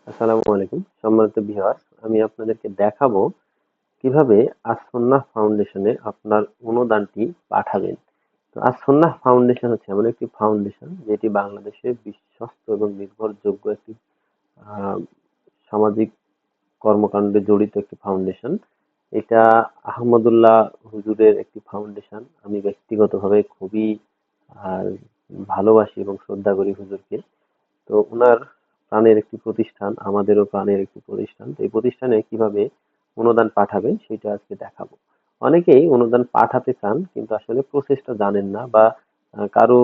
আসসালামু আলাইকুম সম্মানিত ভিউয়ার, আমি আপনাদেরকে দেখাবো কিভাবে আসসুন্নাহ ফাউন্ডেশনে আপনার অনুদানটি পাঠাবেন। তো আসসুন্নাহ ফাউন্ডেশন হচ্ছে এমন একটি ফাউন্ডেশন যেটি বাংলাদেশের বিশ্বস্ত এবং নির্ভরযোগ্য একটি আহ, সামাজিক কর্মকাণ্ডে জড়িত একটি ফাউন্ডেশন। এটা আহমদুল্লাহ হুজুরের একটি ফাউন্ডেশন। আমি ব্যক্তিগতভাবে খুবই আহ, ভালোবাসি এবং শ্রদ্ধা করি হুজুরকে। তো উনার প্রাণের একটি প্রতিষ্ঠান, আমাদেরও প্রাণের একটি প্রতিষ্ঠান। তো এই প্রতিষ্ঠানে কিভাবে অনুদান পাঠাবেন সেটা আজকে দেখাবো। অনেকেই অনুদান পাঠাতে চান কিন্তু আসলে প্রসেসটা জানেন না, বা কারো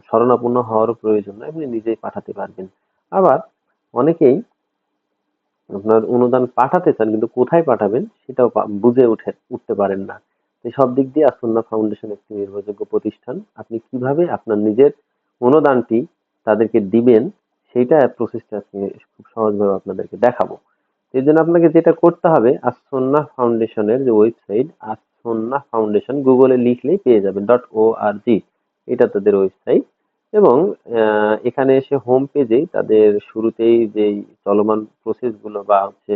শরণাপন্ন হওয়ারও প্রয়োজন নয়, আপনি নিজেই পাঠাতে পারবেন। আবার অনেকেই আপনার অনুদান পাঠাতে চান কিন্তু কোথায় পাঠাবেন সেটাও বুঝে উঠতে পারেন না। তো সব দিক দিয়ে আসন্না ফাউন্ডেশন একটি নির্ভরযোগ্য প্রতিষ্ঠান। আপনি কিভাবে আপনার নিজের অনুদানটি তাদেরকে দিবেন সেইটা প্রসেসটা আজকে খুব সহজভাবে আপনাদেরকে দেখাবো। এর জন্য আপনাকে যেটা করতে হবে, আসন্না ফাউন্ডেশনের যে ওয়েবসাইট, আসন্না ফাউন্ডেশন গুগলে লিখলেই পেয়ে যাবেন .org, এটা তাদের ওয়েবসাইট। এবং এখানে এসে হোম পেজে তাদের শুরুতেই যে চলমান প্রসেস গুলো বা হচ্ছে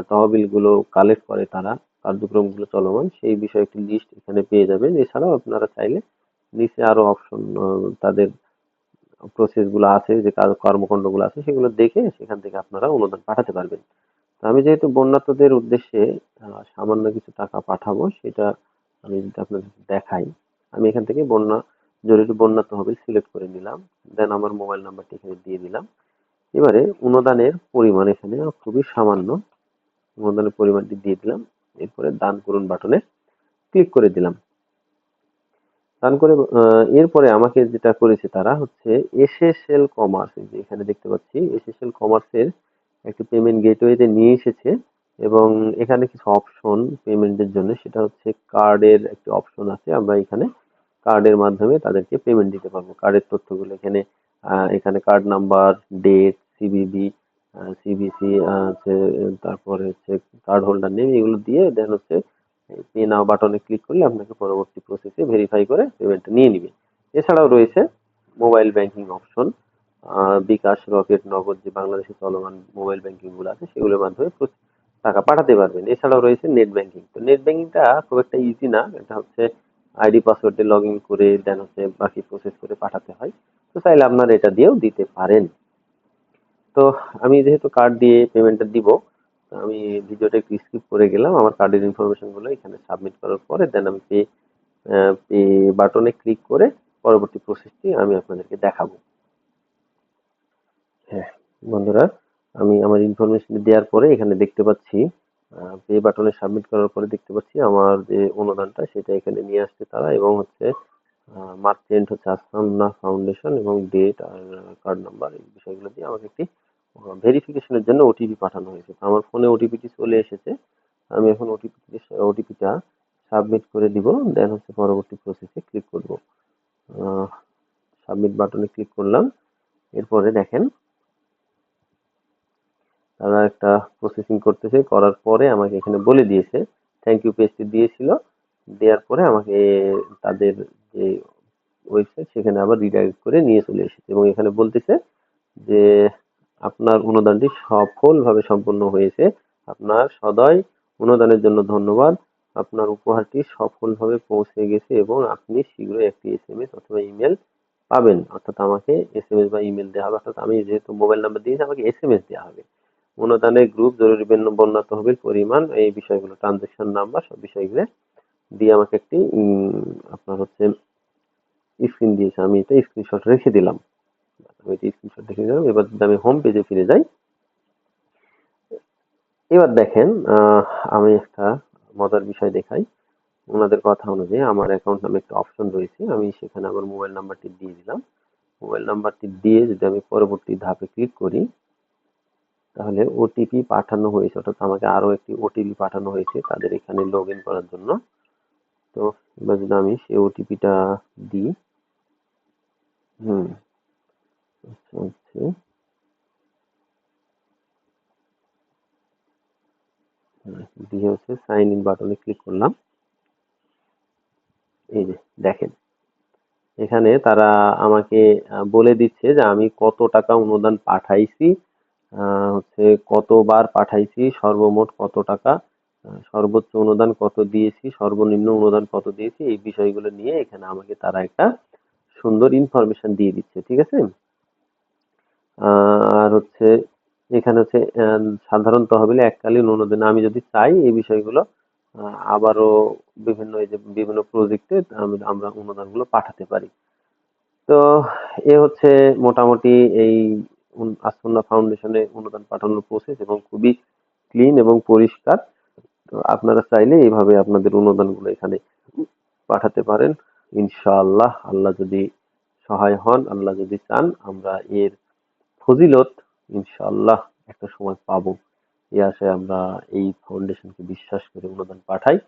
তহবিল গুলো কালেক্ট করে তারা, কার্যক্রমগুলো চলমান সেই বিষয়ে একটি লিস্ট এখানে পেয়ে যাবেন। এছাড়াও আপনারা চাইলে নিচে আরো অপশন, তাদের প্রসেস গুলো আছে, যে কর্মকাণ্ড গুলো আছে সেগুলো দেখে সেখান থেকে আপনারা অনুদান পাঠাতে পারবেন। তো আমি যেহেতু বন্যার্তদের উদ্দেশ্যে সামান্য কিছু টাকা পাঠাবো, সেটা আমি যদি আপনাদের দেখাই, আমি এখান থেকে জরুরি বন্যা তহবিল সিলেক্ট করে নিলাম। দেন আমার মোবাইল নাম্বারটি এখানে দিয়ে দিলাম। এবারে অনুদানের পরিমাণ এখানে খুবই সামান্য, অনুদানের পরিমাণটি দিয়ে দিলাম। এরপরে দান করুন বাটনে ক্লিক করে দিলাম। দান করে এরপরে আমাকে যেটা করেছে তারা হচ্ছে এসএসএল কমার্স, যে এখানে দেখতে পাচ্ছি এসএসএল কমার্সের একটি পেমেন্ট গেটওয়েতে নিয়ে এসেছে। এবং এখানে কিছু অপশন পেমেন্টের জন্য, সেটা হচ্ছে কার্ডের একটি অপশন আছে। আমরা এখানে কার্ডের মাধ্যমে তাদেরকে পেমেন্ট দিতে পারবো। কার্ডের তথ্যগুলো এখানে, এখানে card number, date, CVV, CVC আছে, তারপরে হচ্ছে কার্ড হোল্ডার নেম, এগুলো দিয়ে দেন হচ্ছে পে নাও বাটনে ক্লিক করলে আপনাকে পরবর্তী প্রসেসে ভেরিফাই করে পেমেন্টটা নিয়ে নিবে। এছাড়াও রয়েছে মোবাইল ব্যাংকিং অপশন, বিকাশ, রকেট, নগদ, যে বাংলাদেশে চলমান মোবাইল ব্যাংকিং গুলো আছে সেগুলোর মাধ্যমে টাকা পাঠাতে পারবেন। এছাড়াও রয়েছে নেট ব্যাংকিং। তো নেট ব্যাংকিংটা খুব একটা ইজি না, এটা হচ্ছে আইডি পাসওয়ার্ড দিয়ে লগ ইন করে দেন হচ্ছে বাকি প্রসেস করে পাঠাতে হয়। তো চাইলে আপনারা এটা দিয়েও দিতে পারেন। তো আমি যেহেতু কার্ড দিয়ে পেমেন্টটা দিব, তো আমি ভিডিওটা একটু স্কিপ করে গেলাম। আমার কার্ডের ইনফরমেশন গুলো এখানে সাবমিট করার পরে দেন আমি পে বাটনে ক্লিক করে পরবর্তী প্রসেসটি আমি আপনাদেরকে দেখাবো। হ্যাঁ বন্ধুরা, আমি আমার ইনফরমেশন দেওয়ার পরে এখানে দেখতে পাচ্ছি, পে বাটনে সাবমিট করার পরে দেখতে পাচ্ছি আমার যে অনুদানটা সেটা এখানে নিয়ে আসছে তারা। এবং হচ্ছে মার্চেন্ট হচ্ছে আসমান্না ফাউন্ডেশন, এবং ডেট আর কার্ড নাম্বার, এই বিষয়গুলো দিয়ে আমাকে একটি ভেরিফিকেশনের জন্য ওটিপি পাঠানো হয়েছে। তো আমার ফোনে ওটিপিটি চলে এসেছে। আমি এখন ওটিপিটা সাবমিট করে দিব। দেন হচ্ছে পরবর্তী প্রসেসে ক্লিক করব। সাবমিট বাটনে ক্লিক করলাম। এরপরে দেখেন তারা একটা প্রসেসিং করতেছে, করার পরে আমাকে এখানে বলে দিয়েছে, থ্যাংক ইউ পেজটি দিয়েছিল। দেওয়ার পরে আমাকে তাদের যে ওয়েবসাইট সেখানে আবার রিডাইরেক্ট করে নিয়ে চলে এসেছে। এবং এখানে বলতেছে যে আপনার অনুদানটি সফলভাবে সম্পন্ন হয়েছে। আপনার সদয় অনুদানের জন্য ধন্যবাদ। আপনার উপহারটি সফলভাবে পৌঁছে গেছে এবং আপনি শীঘ্রই একটি এসএমএস অথবা ইমেল পাবেন। অর্থাৎ আমাকে এসএমএস বা ইমেল দেওয়া হবে, অর্থাৎ আমি যেহেতু মোবাইল নাম্বার দিয়েছি আমাকে এসএমএস দেওয়া হবে। অনুদানের গ্রুপ, জরুরি বন্যা তহবিল, পরিমাণ, এই বিষয়গুলো, ট্রানজেকশন নাম্বার, সব বিষয়গুলো দিয়ে আমাকে একটি আপনার হচ্ছে স্ক্রিন দিয়েছে। আমি এটা স্ক্রিনশট রেখে দিলাম। আমি এটা স্ক্রিনশট রেখে দিলাম। এবার যদি আমি হোম পেজে ফিরে যাই, এবার দেখেন আমি একটা মজার বিষয় দেখাই। ওনাদের কথা অনুযায়ী আমার অ্যাকাউন্ট নামে একটা অপশন রয়েছে। আমি সেখানে আমার মোবাইল নাম্বারটি দিয়ে দিলাম। মোবাইল নাম্বারটি দিয়ে যদি আমি পরবর্তী ধাপে ক্লিক করি, তাহলে ওটিপি পাঠানো হয়েছে, অর্থাৎ আমাকে আরো একটি ওটিপি পাঠানো হয়েছে তাদের এখানে লগ ইন করার জন্য। তো এবার যদি আমি সেই ওটিপিটা দিই, হুম হচ্ছে দিয়ে হচ্ছে সাইন ইন বাটনে ক্লিক করলাম। এই যে দেখেন এখানে তারা আমাকে বলে দিচ্ছে যে আমি কত টাকা অনুদান পাঠাইছি, হচ্ছে কতবার পাঠাইছি, সর্বমোট কত টাকা, সর্বোচ্চ অনুদান কত দিয়েছি, সর্বনিম্ন অনুদান কত দিয়েছি, এই বিষয়গুলো নিয়ে এখানে আমাকে তারা একটা সুন্দর ইনফরমেশন দিয়ে দিচ্ছে, ঠিক আছে। আর হচ্ছে এখানে হচ্ছে সাধারণ তহবিলে এককালীন অনুদান আমি যদি চাই এই বিষয়গুলো আবারও বিভিন্ন এই যে বিভিন্ন প্রজেক্টে আমরা অনুদানগুলো পাঠাতে পারি। তো এ হচ্ছে মোটামুটি এই আসন্না ফাউন্ডেশনে অনুদান পাঠানোর প্রসেস, এবং খুবই ক্লিন এবং পরিষ্কার। তো আপনারা চাইলে এইভাবে আপনাদের অনুদানগুলো এখানে পাঠাতে পারেন। ইনশাআল্লাহ আল্লাহ যদি সহায় হন, আল্লাহ যদি চান, আমরা এর ফজিলত ইনশাআল্লাহ একটা সময় পাবো। এই আশায় আমরা এই ফাউন্ডেশনকে বিশ্বাস করে অনুদান পাঠাই।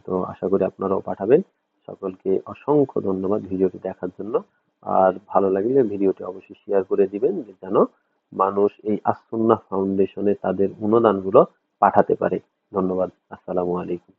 তো আশা করি আপনারাও পাঠাবেন। সকলকে অসংখ্য ধন্যবাদ ভিডিওটি দেখার জন্য। আর ভালো লাগলে ভিডিওটি অবশ্যই শেয়ার করে দিবেন, যেন মানুষ এই আসুন্নাহ ফাউন্ডেশনে তাদের অনুদানগুলো পাঠাতে পারে। ধন্যবাদ। আসসালামু আলাইকুম।